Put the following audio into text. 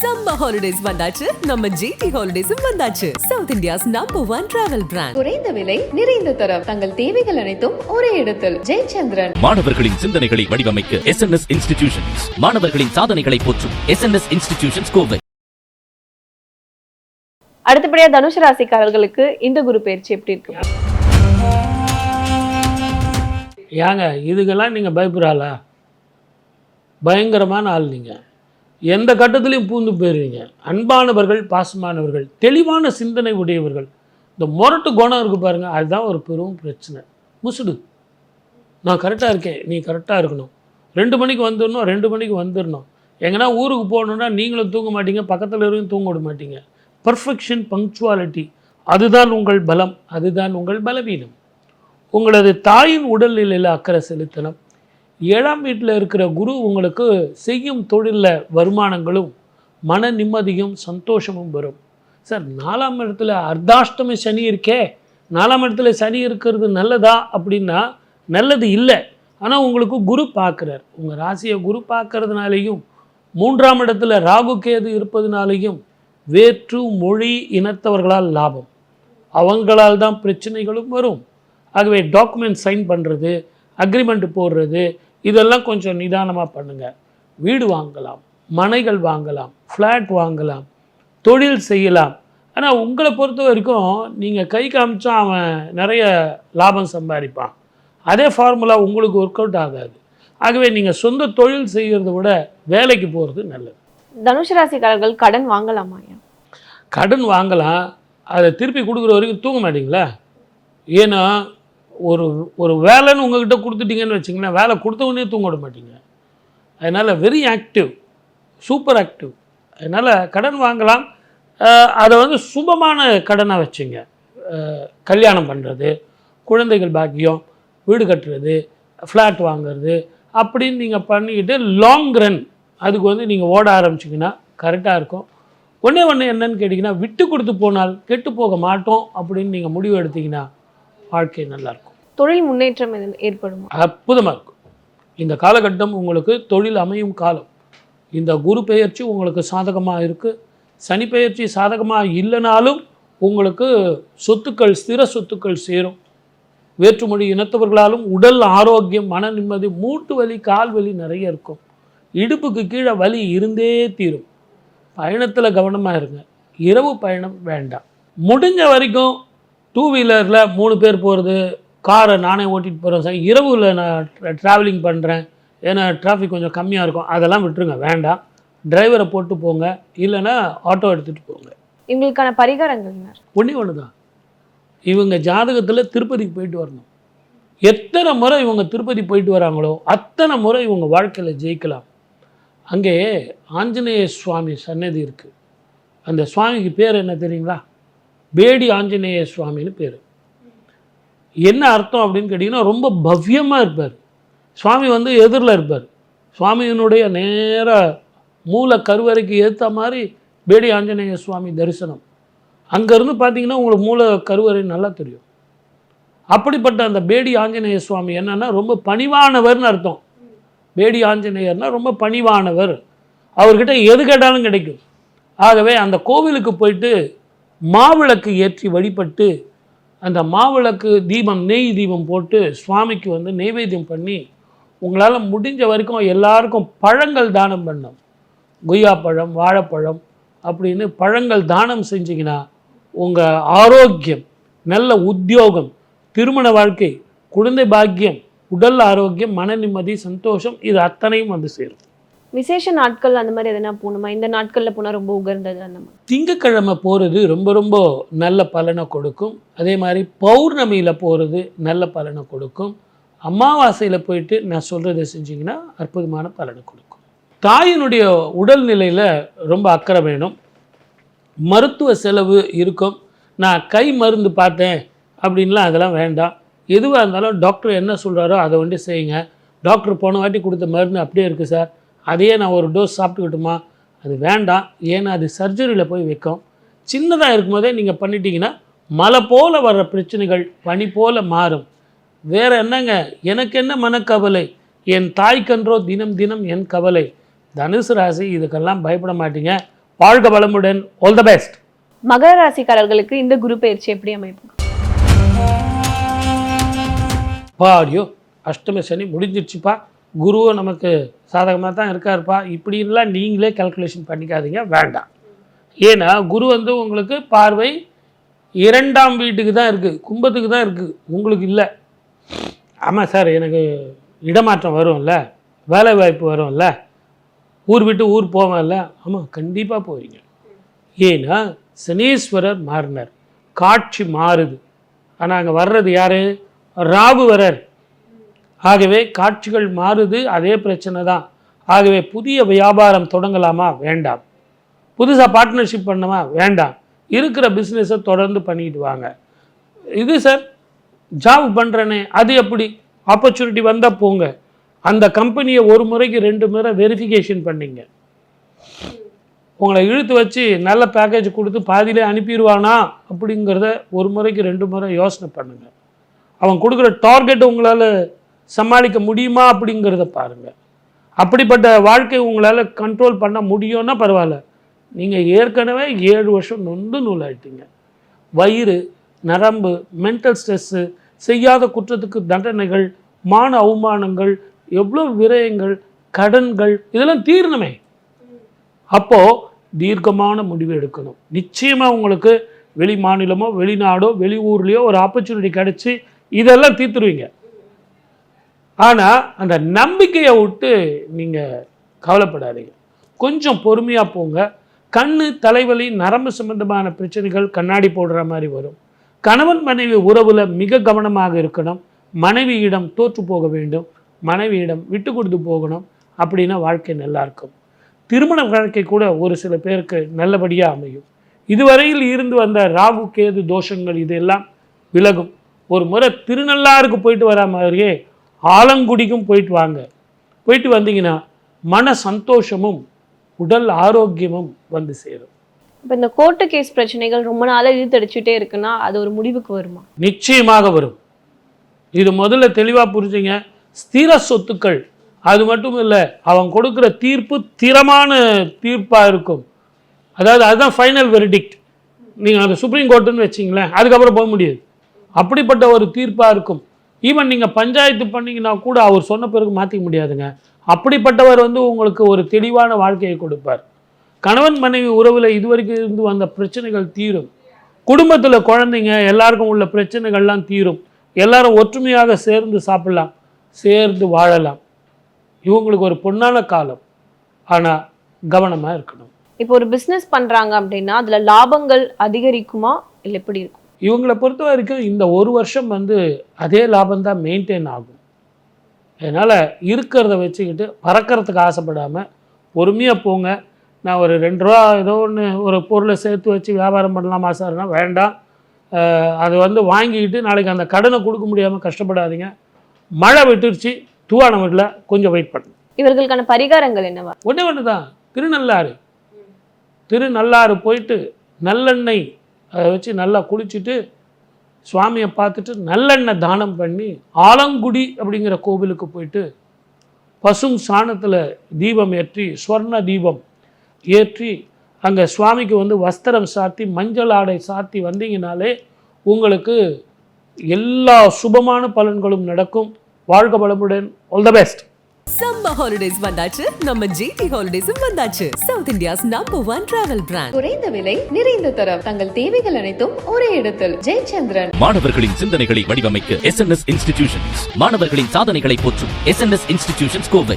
Summer holidays வந்தாச்சு, நம்ம GT Holidays வந்தாச்சு. South India's #1 travel brand. குறைந்த விலை, நிறைந்த தரம், தங்கள் தேவைகள் அனைத்தும் ஒரே இடத்தில். ஜெயச்சந்திரன். மாணவர்களின் சிந்தனைகளை வடிவமைக்க SNS Institutions. மாணவர்களின் சாதனைகளை போற்றும் SNS Institutions கோவை. அடுத்தபடியா தனுஷ் ராசிக்காரர்களுக்கு இந்த குரு பயிற்சி எப்படி இருக்கு? ஏங்க இதுக்கெல்லாம் நீங்கள் பயப்படுறாளா? பயங்கரமான ஆள் நீங்கள். எந்த கட்டத்திலையும் பூந்து போயிடுவீங்க. அன்பானவர்கள், பாசமானவர்கள், தெளிவான சிந்தனை உடையவர்கள். இந்த முரட்டு குணம் இருக்குது பாருங்கள், அதுதான் ஒரு பெரும் பிரச்சனை. முசுடு, நான் கரெக்டாக இருக்கேன், நீ கரெக்டாக இருக்கணும், 2 மணிக்கு வந்துடணும், 2 மணிக்கு வந்துடணும். எங்கன்னா ஊருக்கு போகணுன்னா நீங்களும் தூங்க மாட்டீங்க, பக்கத்தில் இருக்கவும் தூங்க விட மாட்டீங்க. பர்ஃபெக்ஷன், பங்க்சுவாலிட்டி, அதுதான் உங்கள் பலம், அதுதான் உங்கள் பலவீனம். உங்களது தாயின் உடல்நிலையில் அக்கறை செலுத்தணும். 7ஆம் வீட்டில் இருக்கிற குரு உங்களுக்கு செய்யும் தொழிலில் வருமானங்களும் மன நிம்மதியும் சந்தோஷமும் வரும். சார் 4ஆம் இடத்துல அர்த்தாஷ்டமி சனி இருக்கே, 4ஆம் இடத்துல சனி இருக்கிறது நல்லதா அப்படின்னா நல்லது இல்லை. ஆனால் உங்களுக்கு குரு பார்க்குறார். உங்கள் ராசியை குரு பார்க்கறதுனாலையும் 3ஆம் இடத்துல ராகு கேது இருப்பதுனாலையும் வேற்று மொழி இனத்தவர்களால் லாபம், அவங்களால் தான் பிரச்சனைகளும் வரும். ஆகவே டாக்குமெண்ட் சைன் பண்ணுறது, அக்ரிமெண்ட் போடுறது, இதெல்லாம் கொஞ்சம் நிதானமாக பண்ணுங்கள். வீடு வாங்கலாம், மனைகள் வாங்கலாம், ஃப்ளாட் வாங்கலாம், தொழில் செய்யலாம். ஆனால் உங்களை பொறுத்த வரைக்கும் நீங்கள் கை காமிச்சா அவன் நிறைய லாபம் சம்பாதிப்பான். அதே ஃபார்முலா உங்களுக்கு ஒர்க் அவுட் ஆகாது. ஆகவே நீங்கள் சொந்த தொழில் செய்கிறத விட வேலைக்கு போகிறது நல்லது. தனுஷ் ராசிக்காரர்கள் கடன் வாங்கலாமா? கடன் வாங்கலாம், அதை திருப்பி கொடுக்குற வரைக்கும் தூங்க மாட்டிங்களா? ஏன்னா ஒரு வேலைன்னு உங்கள்கிட்ட கொடுத்துட்டீங்கன்னு வச்சிங்களேன், வேலை கொடுத்தவொடனே தூங்க விட மாட்டீங்க. அதனால் வெரி ஆக்டிவ், சூப்பர் ஆக்டிவ். அதனால் கடன் வாங்கலாம். அதை சுபமான கடனாக வச்சுங்க. கல்யாணம் பண்ணுறது, குழந்தைகள் பாக்கியம், வீடு கட்டுறது, ஃப்ளாட் வாங்கிறது அப்படின்னு நீங்கள் பண்ணிக்கிட்டு லாங் ரன் அதுக்கு நீங்கள் ஓட ஆரம்பிச்சிங்கன்னா கரெக்டாக இருக்கும். ஒன்றே என்னன்னு கேட்டிங்கன்னா, விட்டு கொடுத்து போனால் கெட்டு போக மாட்டோம் அப்படின்னு நீங்கள் முடிவு எடுத்திங்கன்னா வாழ்க்கை நல்லாயிருக்கும். தொழில் முன்னேற்றம் ஏற்படும், அற்புதமாக இருக்கும். இந்த காலகட்டம் உங்களுக்கு தொழில் அமையும் காலம். இந்த குரு பெயர்ச்சி உங்களுக்கு சாதகமாக இருக்குது. சனி பெயர்ச்சி சாதகமாக இல்லைனாலும் உங்களுக்கு சொத்துக்கள், ஸ்திர சொத்துக்கள் சேரும். வேற்றுமொழி இனத்தவர்களாலும் உடல் ஆரோக்கியம், மன நிம்மதி, மூட்டு வலி, கால் வலி நிறைய இருக்கும். இடுப்புக்கு கீழே வலி இருந்தே தீரும். பயணத்தில் கவனமாக இருங்க. இரவு பயணம் வேண்டாம். முடிஞ்ச வரைக்கும் 2 வீலரில் 3 பேர் போகிறது, காரை நானே ஓட்டிகிட்டு போகிறேன் சார், இரவில் நான் ட்ராவலிங் பண்ணுறேன், ஏன்னா டிராஃபிக் கொஞ்சம் கம்மியாக இருக்கும், அதெல்லாம் விட்டுருங்க, வேண்டாம். டிரைவரை போட்டு போங்க, இல்லைன்னா ஆட்டோ எடுத்துகிட்டு போங்க. இவங்களுக்கான பரிகாரங்கள் ஒன்று தான். இவங்க ஜாதகத்தில் திருப்பதிக்கு போயிட்டு வரணும். எத்தனை முறை இவங்க திருப்பதி போயிட்டு வராங்களோ அத்தனை முறை இவங்க வாழ்க்கையில் ஜெயிக்கலாம். அங்கே ஆஞ்சநேய சுவாமி சன்னதி இருக்குது. அந்த சுவாமிக்கு பேர் என்ன தெரியுங்களா? பேடி ஆஞ்சநேய சுவாமின்னு பேர். என்ன அர்த்தம் அப்படின்னு கேட்டிங்கன்னா, ரொம்ப பவ்யமாக இருப்பார் சுவாமி. எதிரில் இருப்பார். சுவாமியினுடைய நேர மூல கருவறைக்கு ஏற்ற மாதிரி பேடி ஆஞ்சநேய சுவாமி தரிசனம். அங்கேருந்து பார்த்தீங்கன்னா உங்களுக்கு மூல கருவறை நல்லா தெரியும். அப்படிப்பட்ட அந்த பேடி ஆஞ்சநேய சுவாமி என்னென்னா ரொம்ப பணிவானவர்னு அர்த்தம். பேடி ஆஞ்சநேயர்னால் ரொம்ப பணிவானவர், அவர்கிட்ட எது கேட்டாலும் கிடைக்கும். ஆகவே அந்த கோவிலுக்கு போயிட்டு மாவிளக்கு ஏற்றி வழிபட்டு, அந்த மாவிளக்கு தீபம், நெய் தீபம் போட்டு சுவாமிக்கு நெய்வேத்தியம் பண்ணி, உங்களால் முடிஞ்ச வரைக்கும் எல்லாருக்கும் பழங்கள் தானம் பண்ணணும். கொய்யாப்பழம், வாழைப்பழம் அப்படின்னு பழங்கள் தானம் செஞ்சிங்கன்னா உங்கள் ஆரோக்கியம், நல்ல உத்தியோகம், திருமண வாழ்க்கை, குழந்தை பாக்கியம், உடல் ஆரோக்கியம், மன நிம்மதி, சந்தோஷம், இது அத்தனையும் சேரும். விசேஷ நாட்கள் அந்த மாதிரி எதனா போகணுமா? இந்த நாட்களில் போனால் ரொம்ப உகந்தது. அந்த மாதிரி திங்கக்கிழமை போகிறது ரொம்ப ரொம்ப நல்ல பலனை கொடுக்கும். அதே மாதிரி பௌர்ணமியில் போகிறது நல்ல பலனை கொடுக்கும். அமாவாசையில் போயிட்டு நான் சொல்கிறத செஞ்சிங்கன்னா அற்புதமான பலனை கொடுக்கும். தாயினுடைய உடல்நிலையில் ரொம்ப அக்கறை வேணும். மருத்துவ செலவு இருக்கும். நான் கை மருந்து பார்த்தேன் அப்படின்லாம் அதெல்லாம் வேண்டாம். எதுவாக இருந்தாலும் டாக்டர் என்ன சொல்கிறாரோ அதை செய்யுங்க. டாக்டர் போன வாட்டி கொடுத்த மருந்து அப்படியே இருக்குது சார், அதையே நான் ஒரு டோஸ் சாப்பிட்டுக்கிட்டுமா, அது வேண்டாம். ஏன்னா அது சர்ஜரியில் போய் வைக்கும். சின்னதாக இருக்கும்போதே நீங்கள் பண்ணிட்டீங்கன்னா மழை போல் வர்ற பிரச்சனைகள் பனி போல் மாறும். வேறு என்னங்க, எனக்கு என்ன மனக்கவலை, என் தாய்க்கன்றோ தினம் தினம் என் கவலை. தனுசு ராசி இதுக்கெல்லாம் பயப்பட மாட்டீங்க. வாழ்க வளமுடன். All the best. மகர ராசிக்காரர்களுக்கு இந்த குரு பயிற்சி எப்படி அமைப்பு? பாடியோ அஷ்டம சனி முடிஞ்சிடுச்சுப்பா, குருவும் நமக்கு சாதகமாக தான் இருக்காருப்பா, இப்படின்லாம் நீங்களே கால்குலேஷன் பண்ணிக்காதீங்க, வேண்டாம். ஏன்னா குரு வந்து உங்களுக்கு பார்வை 2ஆம் வீட்டுக்கு தான் இருக்குது, கும்பத்துக்கு தான் இருக்குது, உங்களுக்கு இல்லை. ஆமாம் சார், எனக்கு இடமாற்றம் வரும்ல, வேலை வாய்ப்பு வரும்ல, ஊர் விட்டு ஊர் போவேன்ல. ஆமாம், கண்டிப்பாக போவீங்க. ஏன்னா சனீஸ்வரர் மாறினார், காட்சி மாறுது. ஆனால் அங்கே வர்றது யார்? ராகு வரார். ஆகவே காட்சிகள் மாறுது, அதே பிரச்சனை தான். ஆகவே புதிய வியாபாரம் தொடங்கலாமா? வேண்டாம். புதுசாக பார்ட்னர்ஷிப் பண்ணமா? வேண்டாம். இருக்கிற பிஸ்னஸை தொடர்ந்து பண்ணிட்டு வாங்க. இது சார் ஜாப் பண்ணுறேனே, அது எப்படி? ஆப்பர்ச்சுனிட்டி வந்தால் போங்க. அந்த கம்பெனியை ஒரு முறைக்கு 2 முறை வெரிஃபிகேஷன் பண்ணிங்க. உங்களை இழுத்து வச்சு நல்ல பேக்கேஜ் கொடுத்து பாதியிலே அனுப்பிடுவானா அப்படிங்கிறத ஒரு முறைக்கு 2 முறை யோசனை பண்ணுங்கள். அவன் கொடுக்குற டார்கெட் உங்களால் சமாளிக்க முடியுமா அப்படிங்கிறத பாருங்கள். அப்படிப்பட்ட வாழ்க்கை உங்களால் கண்ட்ரோல் பண்ண முடியும்னா பரவாயில்ல. நீங்கள் ஏற்கனவே 7 வருஷம் நொந்து நூலாயிட்டீங்க. வயிறு, நரம்பு, மென்டல் ஸ்ட்ரெஸ்ஸு, செய்யாத குற்றத்துக்கு தண்டனைகள், மான அவமானங்கள், எவ்வளோ விரயங்கள், கடன்கள், இதெல்லாம் தீரணுமே. அப்போது தீர்க்கமான முடிவு எடுக்கணும். நிச்சயமாக உங்களுக்கு வெளி மாநிலமோ வெளிநாடோ வெளியூர்லேயோ ஒரு ஆப்பர்ச்சுனிட்டி கிடச்சி இதெல்லாம் தீர்த்துருவீங்க. ஆனால் அந்த நம்பிக்கையை விட்டு நீங்கள் கவலைப்படாதீங்க, கொஞ்சம் பொறுமையாக போங்க. கண்ணு, தலைவலி, நரம்பு சம்பந்தமான பிரச்சனைகள் கண்ணாடி போடுற மாதிரி வரும். கணவன் மனைவி உறவில் மிக கவனமாக இருக்கணும். மனைவியிடம் தோற்று போக வேண்டும், மனைவியிடம் விட்டு கொடுத்து போகணும். அப்படின்னா வாழ்க்கை நல்லா இருக்கும். திருமண வாழ்க்கை கூட ஒரு சில பேருக்கு நல்லபடியாக அமையும். இதுவரையில் இருந்து வந்த ராகு கேது தோஷங்கள் இதெல்லாம் விலகும். ஒரு முறை திருநள்ளாருக்கு போயிட்டு வரா மாதிரியே ஆலங்குடிக்கும் போயிட்டு வாங்க. போயிட்டு வந்தீங்கன்னா மன சந்தோஷமும் உடல் ஆரோக்கியமும் வந்து சேரும். இப்போ இந்த கோர்ட்டு கேஸ் பிரச்சனைகள் ரொம்ப நாளாக இழுத்தடிச்சுட்டே இருக்குன்னா அது ஒரு முடிவுக்கு வருமா? நிச்சயமாக வரும். இது முதல்ல தெளிவாக புரிஞ்சுங்க. ஸ்திர சொத்துக்கள் அது மட்டும் இல்லை, அவன் கொடுக்குற தீர்ப்பு திறமான தீர்ப்பாக இருக்கும். அதாவது அதுதான் ஃபைனல் வெர்டிக்ட். நீங்கள் அது சுப்ரீம் கோர்ட்டுன்னு வச்சிங்களேன், அதுக்கப்புறம் போக முடியாது. அப்படிப்பட்ட ஒரு தீர்ப்பாக இருக்கும். ஈவன் நீங்கள் பஞ்சாயத்து பண்ணிங்கன்னா கூட அவர் சொன்ன பிறகு மாற்றிக்க முடியாதுங்க. அப்படிப்பட்டவர் வந்து உங்களுக்கு ஒரு தெளிவான வாழ்க்கையை கொடுப்பார். கணவன் மனைவி உறவில் இதுவரைக்கும் இருந்து வந்த பிரச்சனைகள் தீரும். குடும்பத்தில் குழந்தைங்க எல்லாருக்கும் உள்ள பிரச்சனைகள்லாம் தீரும். எல்லாரும் ஒற்றுமையாக சேர்ந்து சாப்பிடலாம், சேர்ந்து வாழலாம். இவங்களுக்கு ஒரு பொன்னான காலம். ஆனால் கவனமாக இருக்கணும். இப்போ ஒரு பிஸ்னஸ் பண்ணுறாங்க அப்படின்னா அதில் லாபங்கள் அதிகரிக்குமா இல்லை எப்படி இருக்கும்? இவங்களை பொறுத்த வரைக்கும் இந்த 1 வருஷம் வந்து அதே லாபம்தான் மெயின்டைன் ஆகும். அதனால் இருக்கிறத வச்சுக்கிட்டு பறக்கிறதுக்கு ஆசைப்படாமல் பொறுமையாக போங்க. நான் ஒரு 2 ரூபா ஏதோ ஒன்று ஒரு பொருளை சேர்த்து வச்சு வியாபாரம் பண்ணலாமா சார்னா வேண்டாம். அது வந்து வாங்கிக்கிட்டு நாளைக்கு அந்த கடனை கொடுக்க முடியாமல் கஷ்டப்படாதீங்க. மழை விட்டுருச்சு, தூவான வீட்டில் கொஞ்சம் வெயிட் பண்ணுங்க. இவர்களுக்கான பரிகாரங்கள் என்னவா? ஒன்று தான், திருநள்ளாறு போயிட்டு நல்லெண்ணெய் அதை வச்சு நல்லா குளிச்சுட்டு சுவாமியை பார்த்துட்டு நல்லெண்ணெய் தானம் பண்ணி ஆலங்குடி அப்படிங்கிற கோவிலுக்கு போயிட்டு பசும் சாணத்தில் தீபம் ஏற்றி, ஸ்வர்ண தீபம் ஏற்றி அங்கே சுவாமிக்கு வந்து வஸ்திரம் சாத்தி மஞ்சள் ஆடை சாத்தி வந்தீங்கனாலே உங்களுக்கு எல்லா சுபமான பலன்களும் நடக்கும். வாழ்க வளமுடன். All the best. Summer holidays வந்தாச்சு, நம்ம ஜிடி ஹாலிடேஸும் வந்தாச்சு. South India's number 1 travel brand. குறைந்த விலை, நிறைந்த தரம், தங்கள் தேவைகள் அனைத்தும் ஒரே இடத்தில். ஜெயச்சந்திரன். மாணவர்களின் சிந்தனைகளை வடிவமைக்க SNS இன்ஸ்டிடியூஷன்ஸ். மாணவர்களின் சாதனைகளை போற்றும் SNS இன்ஸ்டிடியூஷன்ஸ் கோவை.